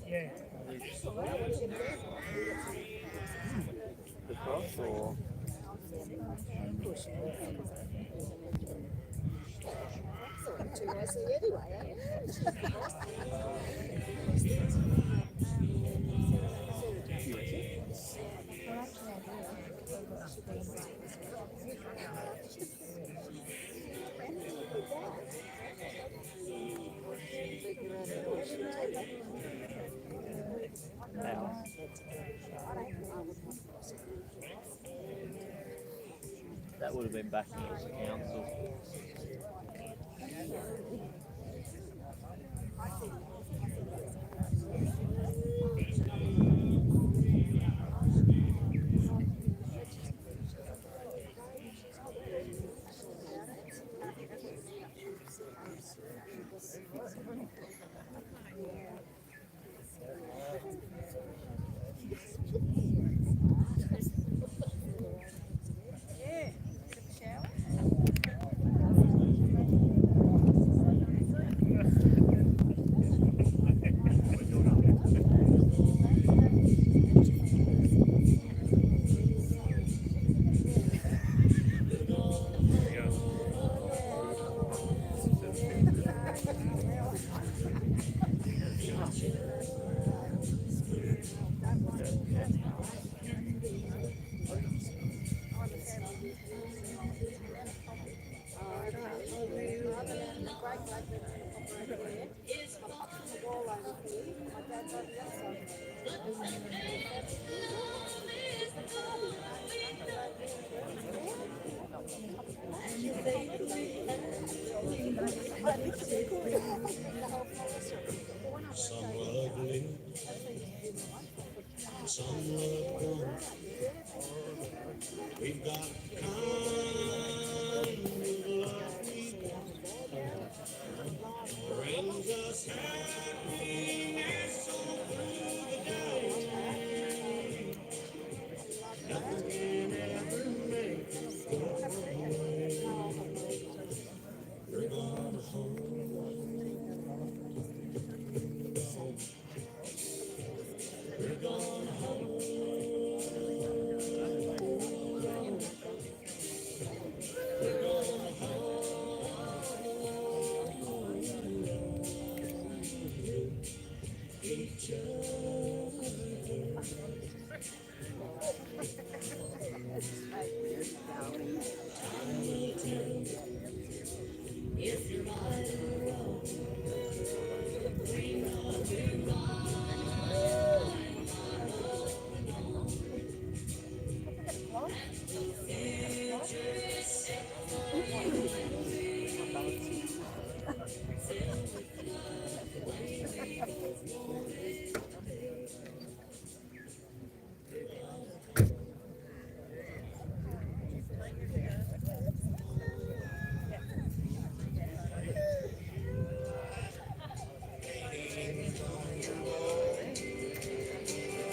The cross or Too messy anyway, house? That would have been backing it as a council. Some ugly, some ugly. We've got kind of love we brings us happiness over the day. Nothing can ever make us go away. We're gonna hold. We're gonna hold. We're gonna hold each if you're right or wrong, we know you're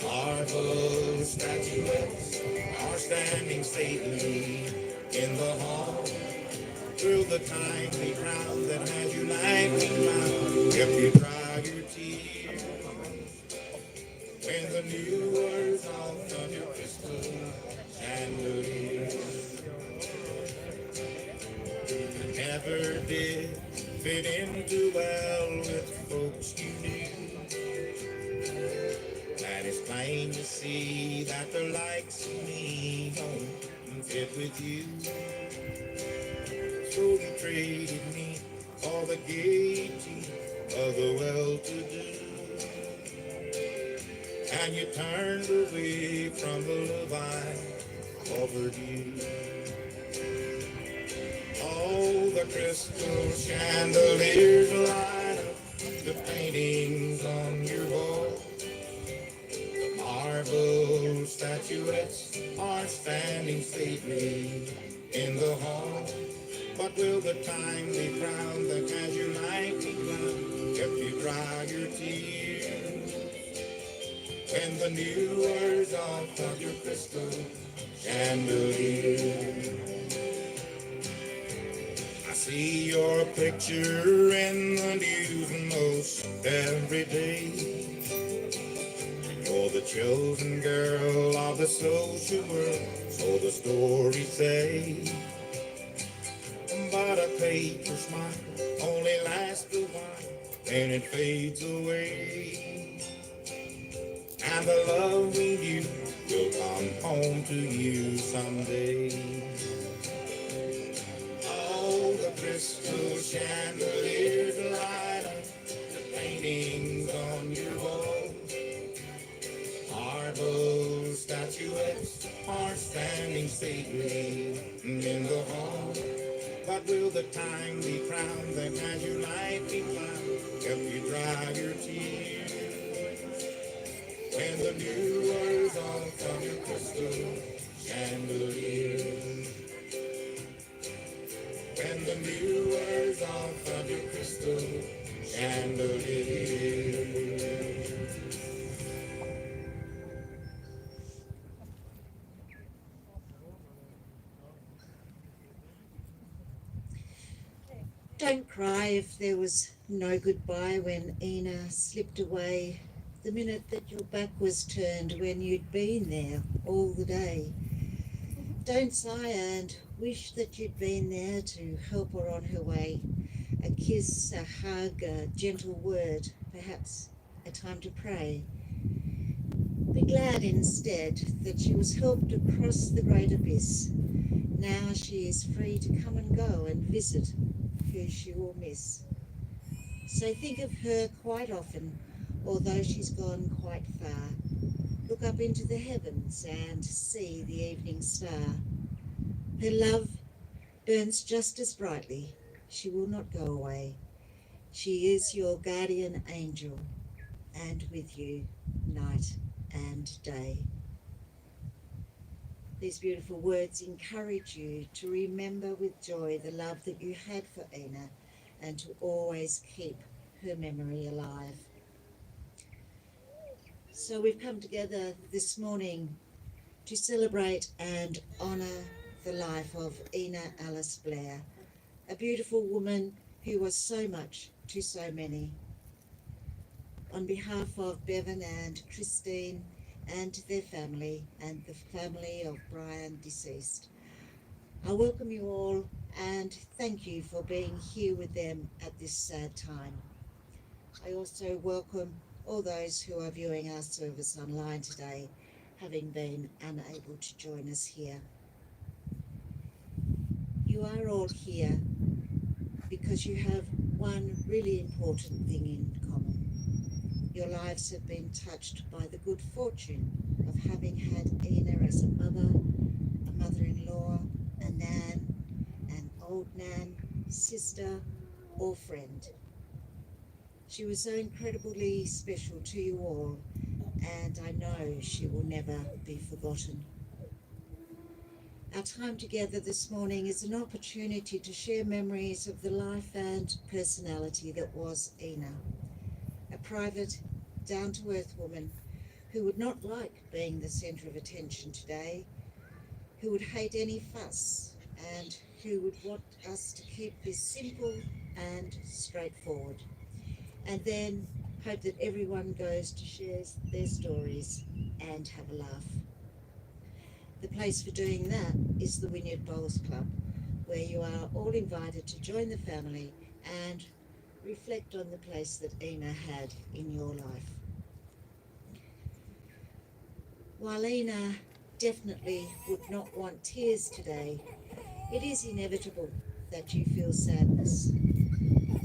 marble statuettes are standing stately in the hall. Through the kindly crowd that has you lightly bound, if you dry your tears when the new words off of your crystal chandelier never did fit in too well with folks you knew. And it's plain to see that the likes of me don't fit with you. So you traded me for the gaiety of the well-to-do, and you turned away from the love I offered you. All the crystal chandeliers light up the paintings on your wall. Marble statuettes are standing stately in the hall. But will the timely crown that has you lightly bound if you dry your tears when the new words off of your crystal chandelier? I see your picture in the news most every day. For the chosen girl of the social world, so the stories say. But a paper smile only lasts a while, then it fades away. And the love we knew will come home to you someday. All the crystal chandeliers light up the paintings on your wall. Marble statuettes are standing stately in the hall. But will the timely crown that has you lightly wound help you dry your tears? When the new wears off from your crystal chandelier. When the new wears off from your crystal chandelier. Don't cry if there was no goodbye when Ina slipped away the minute that your back was turned when you'd been there all the day. Don't sigh and wish that you'd been there to help her on her way. A kiss, a hug, a gentle word, perhaps a time to pray. Be glad instead that she was helped across the great abyss. Now she is free to come and go and visit who she will miss. So think of her quite often, although she's gone quite far. Look up into the heavens and see the evening star. Her love burns just as brightly. She will not go away. She is your guardian angel, and with you night and day. These beautiful words encourage you to remember with joy the love that you had for Ina and to always keep her memory alive. So we've come together this morning to celebrate and honour the life of Ina Alice Blair, a beautiful woman who was so much to so many. On behalf of Bevan and Christine and their family and the family of Brian deceased, I welcome you all and thank you for being here with them at this sad time. I also welcome all those who are viewing our service online today, having been unable to join us here. You are all here because you have one really important thing in common. Your lives have been touched by the good fortune of having had Ina as a mother-in-law, a nan, an old nan, sister, or friend. She was so incredibly special to you all, and I know she will never be forgotten. Our time together this morning is an opportunity to share memories of the life and personality that was Ina, a private, down-to-earth woman who would not like being the centre of attention today, who would hate any fuss, and who would want us to keep this simple and straightforward, and then hope that everyone goes to share their stories and have a laugh. The place for doing that is the Wynyard Bowls Club, where you are all invited to join the family and reflect on the place that Ina had in your life. While Ina definitely would not want tears today, it is inevitable that you feel sadness.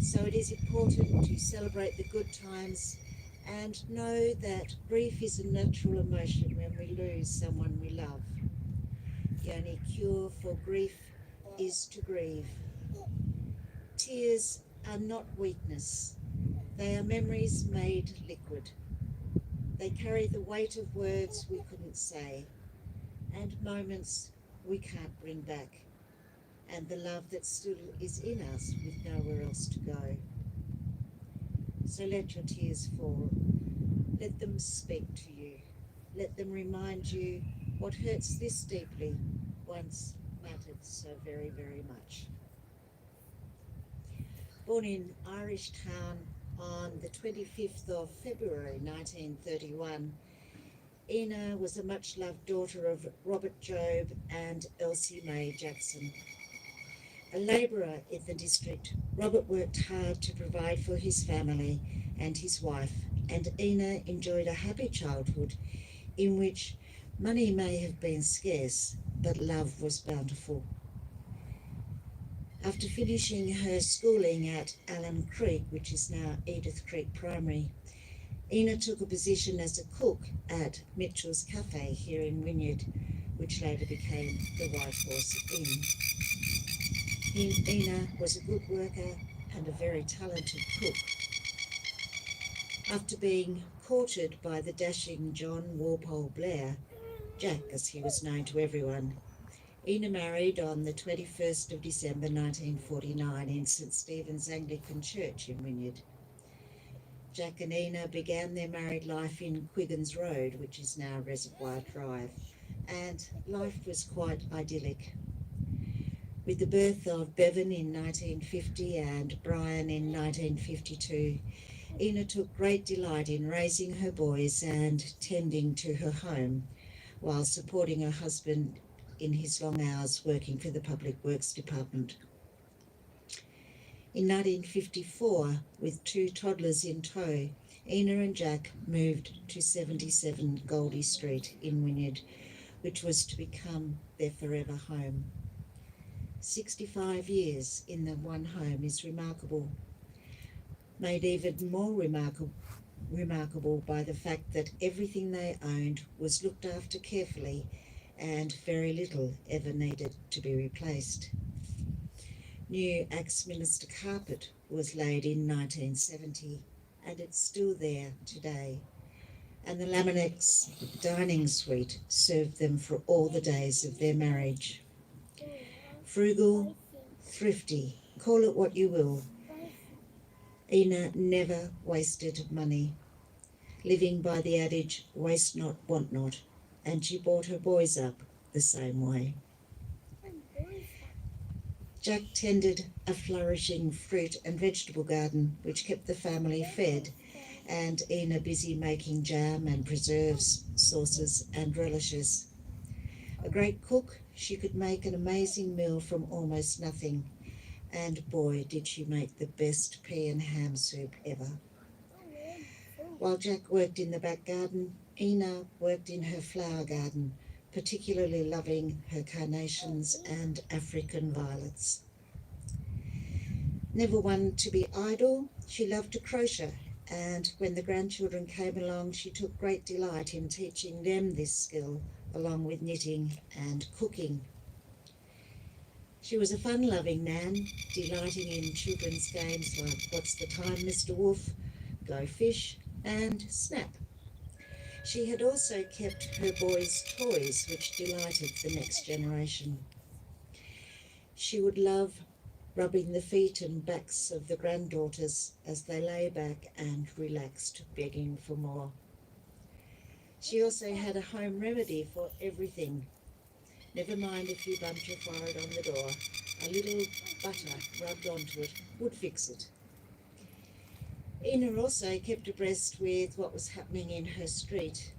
So it is important to celebrate the good times and know that grief is a natural emotion when we lose someone we love. The only cure for grief is to grieve. Tears are not weakness. They are memories made liquid. They carry the weight of words we couldn't say and moments we can't bring back, and the love that still is in us with nowhere else to go. So let your tears fall. Let them speak to you. Let them remind you what hurts this deeply once mattered so very, very much. Born in Irish Town on the 25th of February 1931, Ina was a much-loved daughter of Robert Job and Elsie Mae Jackson. A labourer in the district, Robert worked hard to provide for his family and his wife, and Ina enjoyed a happy childhood in which money may have been scarce, but love was bountiful. After finishing her schooling at Allen Creek, which is now Edith Creek Primary, Ina took a position as a cook at Mitchell's Cafe here in Wynyard, which later became the White Horse Inn. Ina was a good worker and a very talented cook. After being courted by the dashing John Walpole Blair, Jack as he was known to everyone, Ina married on the 21st of December 1949 in St Stephen's Anglican Church in Wynyard. Jack and Ina began their married life in Quiggins Road, which is now Reservoir Drive, and life was quite idyllic. With the birth of Bevan in 1950 and Brian in 1952, Ina took great delight in raising her boys and tending to her home, while supporting her husband in his long hours working for the Public Works Department. In 1954, with 2 toddlers in tow, Ina and Jack moved to 77 Goldie Street in Wynyard, which was to become their forever home. 65 years in the one home is remarkable, made even more remarkable by the fact that everything they owned was looked after carefully and very little ever needed to be replaced. New Axminster carpet was laid in 1970 and it's still there today, and the Laminex dining suite served them for all the days of their marriage. Frugal, thrifty, call it what you will, Ina never wasted money, living by the adage, waste not, want not, and she brought her boys up the same way. Jack tended a flourishing fruit and vegetable garden which kept the family fed, and Ina busy making jam and preserves, sauces and relishes. A great cook, she could make an amazing meal from almost nothing, and boy did she make the best pea and ham soup ever. While Jack worked in the back garden, Ina worked in her flower garden, particularly loving her carnations and African violets. Never one to be idle, she loved to crochet, and when the grandchildren came along, she took great delight in teaching them this skill, along with knitting and cooking. She was a fun-loving Nan, delighting in children's games like What's the Time, Mr. Wolf, Go Fish, and Snap. She had also kept her boys' toys, which delighted the next generation. She would love rubbing the feet and backs of the granddaughters as they lay back and relaxed, begging for more. She also had a home remedy for everything. Never mind if you bumped your forehead on the door, a little butter rubbed onto it would fix it. Ina also kept abreast with what was happening in her street.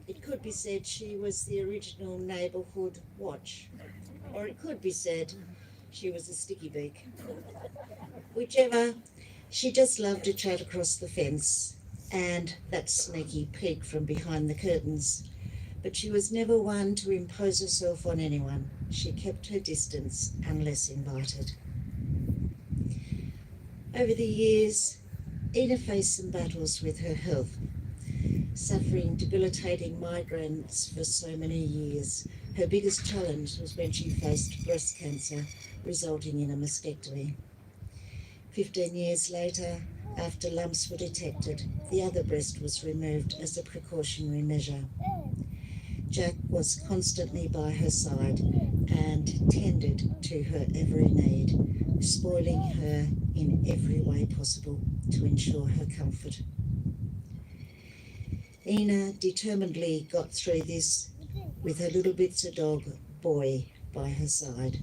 It could be said she was the original neighbourhood watch, or it could be said she was a sticky beak. Whichever, she just loved to chat across the fence and that sneaky peek from behind the curtains. But she was never one to impose herself on anyone. She kept her distance unless invited. Over the years, Ina faced some battles with her health, suffering debilitating migraines for so many years. Her biggest challenge was when she faced breast cancer, resulting in a mastectomy. 15 years later, after lumps were detected, the other breast was removed as a precautionary measure. Jack was constantly by her side and tended to her every need, spoiling her in every way possible to ensure her comfort. Ina determinedly got through this with her little bitzer dog, Boy, by her side.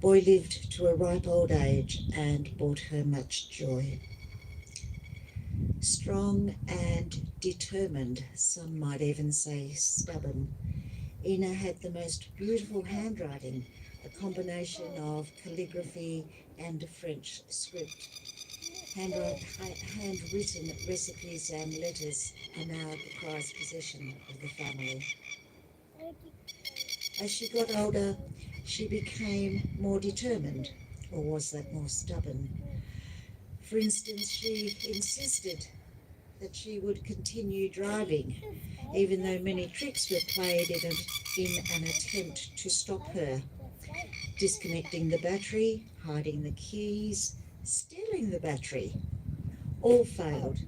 Boy lived to a ripe old age and brought her much joy. Strong and determined, some might even say stubborn, Ina had the most beautiful handwriting, a combination of calligraphy and a French script. Handwritten recipes and letters are now the prized possession of the family. As she got older, she became more determined, or was that more stubborn? For instance, she insisted that she would continue driving, even though many tricks were played in an attempt to stop her. Disconnecting the battery, hiding the keys, stealing the battery, all failed,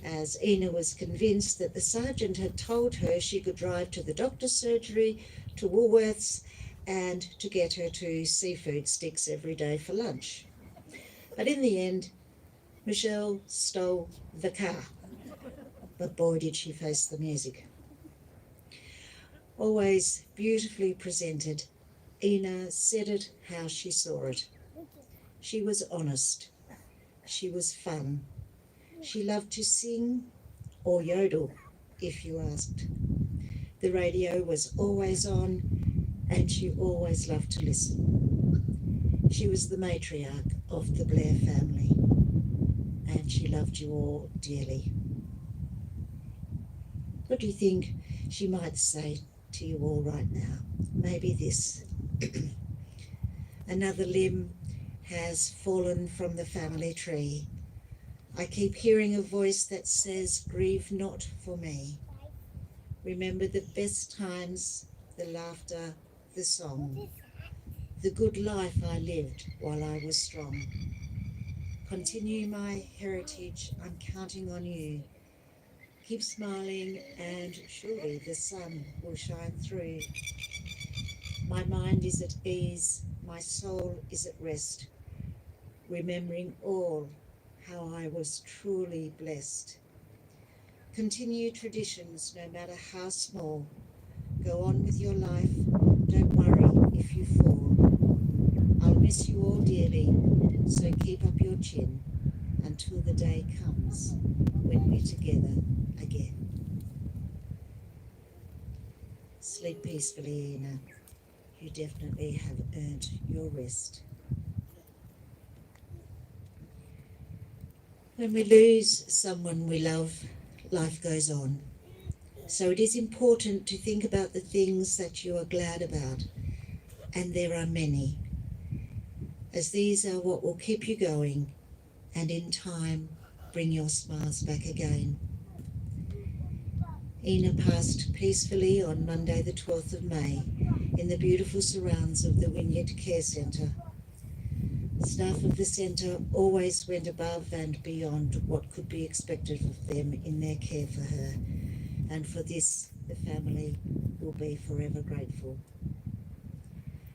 as Ina was convinced that the sergeant had told her she could drive to the doctor's surgery, to Woolworths, and to get her to seafood sticks every day for lunch. But in the end, Michelle stole the car. But boy, did she face the music. Always beautifully presented, Ina said it how she saw it. She was honest. She was fun. She loved to sing or yodel, if you asked. The radio was always on, and she always loved to listen. She was the matriarch of the Blair family, and she loved you all dearly. What do you think she might say to you all right now? Maybe this. Another limb has fallen from the family tree. I keep hearing a voice that says, "Grieve not for me." Remember the best times, the laughter, the song, the good life I lived while I was strong. Continue my heritage, I'm counting on you. Keep smiling and surely the sun will shine through. My mind is at ease, my soul is at rest, remembering all how I was truly blessed. Continue traditions no matter how small. Go on with your life, don't worry if you fall. I'll miss you all dearly, so keep up your chin until the day comes when we're together again. Sleep peacefully, Ina. You definitely have earned your rest. When we lose someone we love, life goes on. So it is important to think about the things that you are glad about, and there are many, as these are what will keep you going and in time bring your smiles back again. Ina passed peacefully on Monday the 12th of May in the beautiful surrounds of the Wynyard Care Centre. Staff of the centre always went above and beyond what could be expected of them in their care for her, and for this the family will be forever grateful.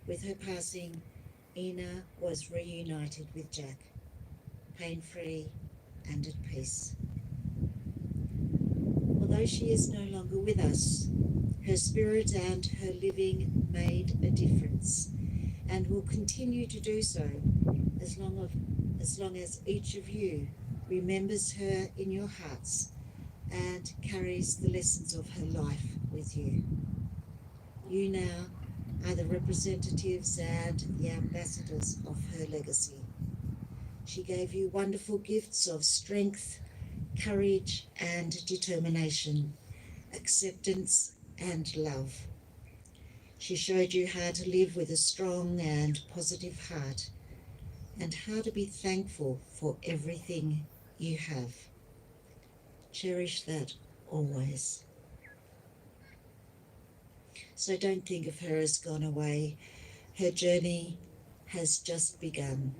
With her passing, Ina was reunited with Jack, pain-free and at peace. Although she is no longer with us, her spirit and her living made a difference and will continue to do so as long as each of you remembers her in your hearts and carries the lessons of her life with you. You now are the representatives and the ambassadors of her legacy. She gave you wonderful gifts of strength, courage and determination, acceptance and love. She showed you how to live with a strong and positive heart and how to be thankful for everything you have. Cherish that always. So don't think of her as gone away. Her journey has just begun.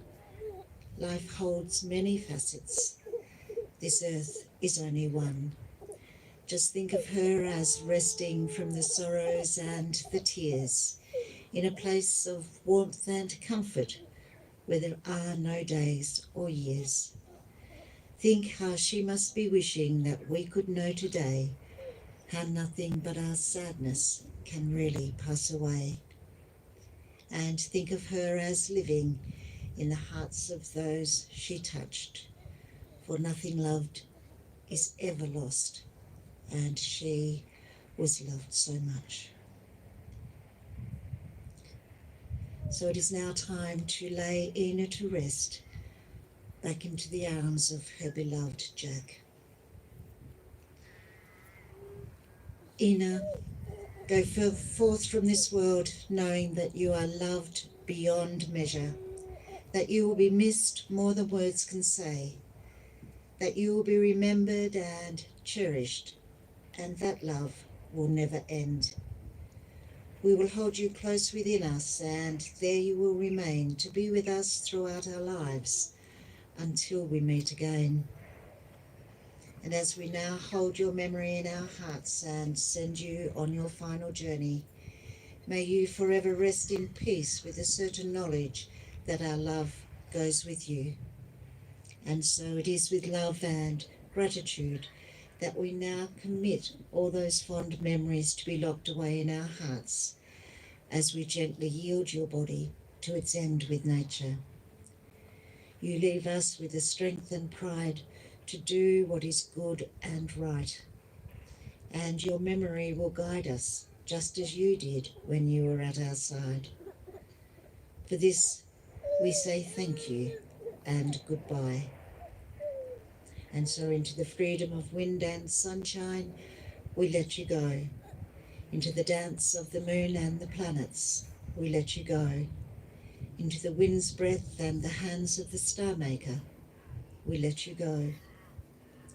Life holds many facets. This earth is only one. Just think of her as resting from the sorrows and the tears in a place of warmth and comfort where there are no days or years. Think how she must be wishing that we could know today how nothing but our sadness can really pass away. And think of her as living in the hearts of those she touched, for nothing loved is ever lost, and she was loved so much. So it is now time to lay Ina to rest back into the arms of her beloved Jack. Ina, go forth from this world knowing that you are loved beyond measure, that you will be missed more than words can say, that you will be remembered and cherished, and that love will never end. We will hold you close within us, and there you will remain to be with us throughout our lives until we meet again. And as we now hold your memory in our hearts and send you on your final journey, may you forever rest in peace with the certain knowledge that our love goes with you. And so it is with love and gratitude that we now commit all those fond memories to be locked away in our hearts as we gently yield your body to its end with nature. You leave us with the strength and pride to do what is good and right, and your memory will guide us just as you did when you were at our side. For this we say thank you and goodbye. And so into the freedom of wind and sunshine we let you go. Into the dance of the moon and the planets we let you go. Into the wind's breath and the hands of the star maker we let you go.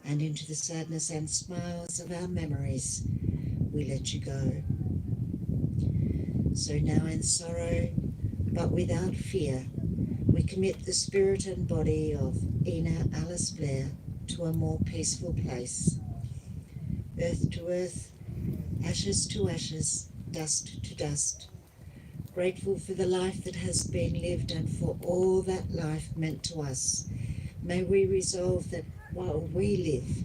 And into the sadness and smiles of our memories we let you go. So now in sorrow, but without fear, we commit the spirit and body of Ina Alice Blair to a more peaceful place. Earth to earth, ashes to ashes, dust to dust. Grateful for the life that has been lived and for all that life meant to us, may we resolve that while we live,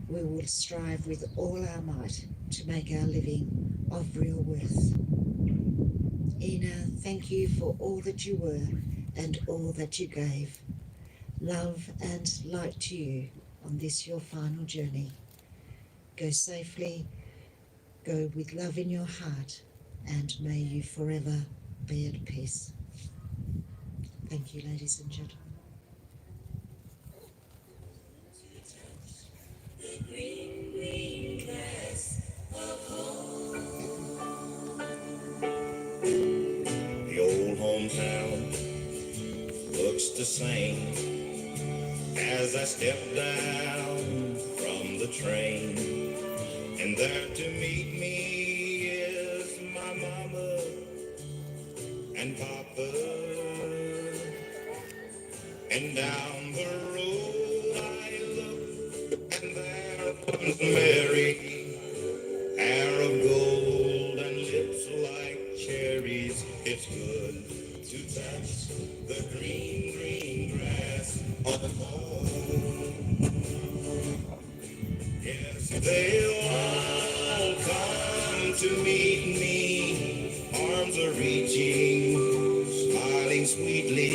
we will strive with all our might to make our living of real worth. Ina, thank you for all that you were and all that you gave. Love and light to you on this your final journey. Go safely, go with love in your heart, and may you forever be at peace. Thank you, ladies and gentlemen. The old hometown looks the same as I step down from the train, and there to meet me is my mama and papa, and down the road I look, and there comes Mary, hair of gold and lips like cherries. It's good to touch the green, green grass of home. Yes, they'll all come to meet me. Arms are reaching, smiling sweetly.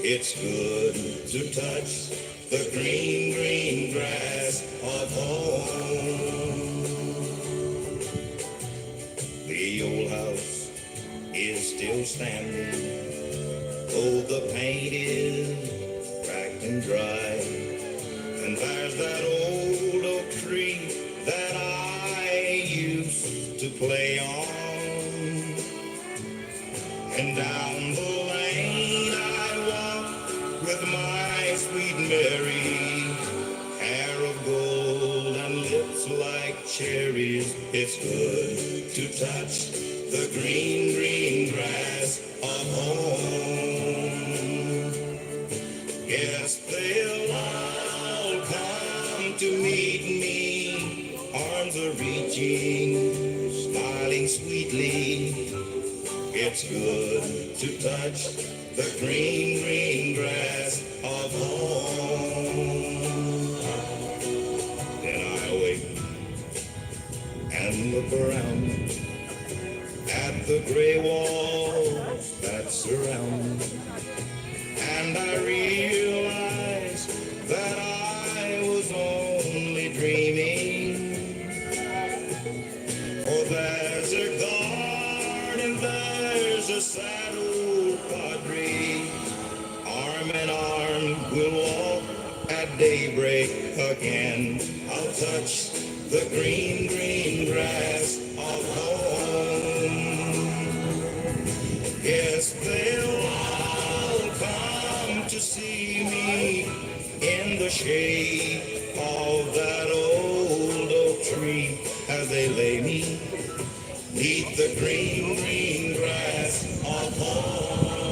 It's good to touch the green, green grass of home. The old house is still standing, oh, the paint is cracked and dry, and there's that old oak tree that I used to play on, and down the lane I walk with my sweet Mary, hair of gold and lips like cherries. It's good to touch the green, green grass of home. Yes, they'll all come to meet me. Arms are reaching, smiling sweetly. It's good to touch the green, green grass of home. Then I wake and look around at the gray walls that surround me, and I realize that I was on again. I'll touch the green, green grass of home. Yes, they'll all come to see me in the shade of that old oak tree as they lay me neath the green, green grass of home.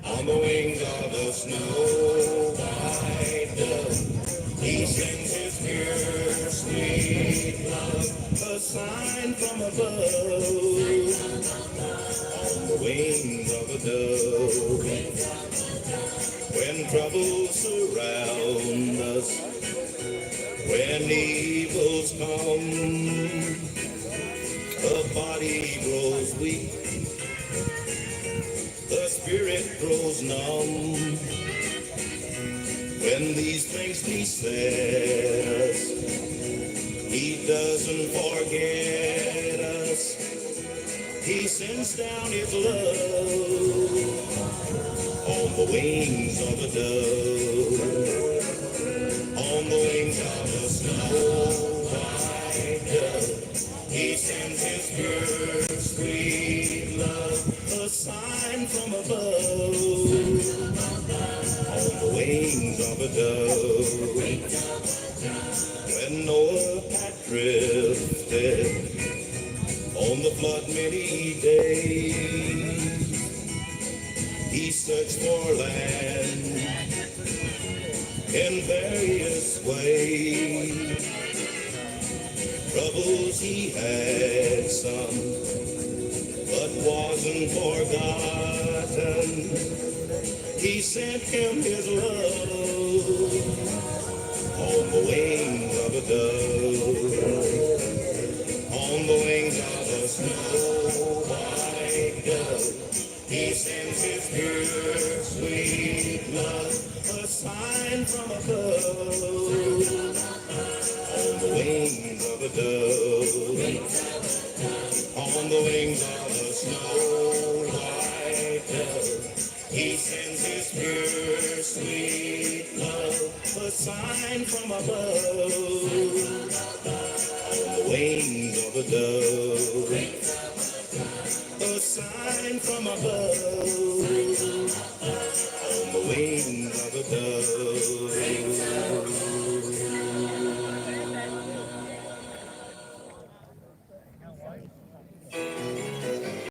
On the wings of the snow white dove, he sends his pure, sweet love, a sign from above. On the wings of a dove, when troubles surround us, when evils come, the body grows weak, the spirit grows numb. When these things beset us, he doesn't forget us. He sends down his love on the wings of a dove, on the wings of a snow white dove. He sends his pure, sweet love, a sign from above, on the wings of a dove. When Noah had drifted on the flood many days, he searched for land in various ways. Troubles he had some, but wasn't forgotten. He sent him his love on the wings of a dove, on the wings of a snow white dove. He sends his pure, sweet love, a sign from above, on the wings of a dove, on the wings of a snow white dove. He sends his pure, sweet love, a sign from above, on the wings of a dove, a sign from above.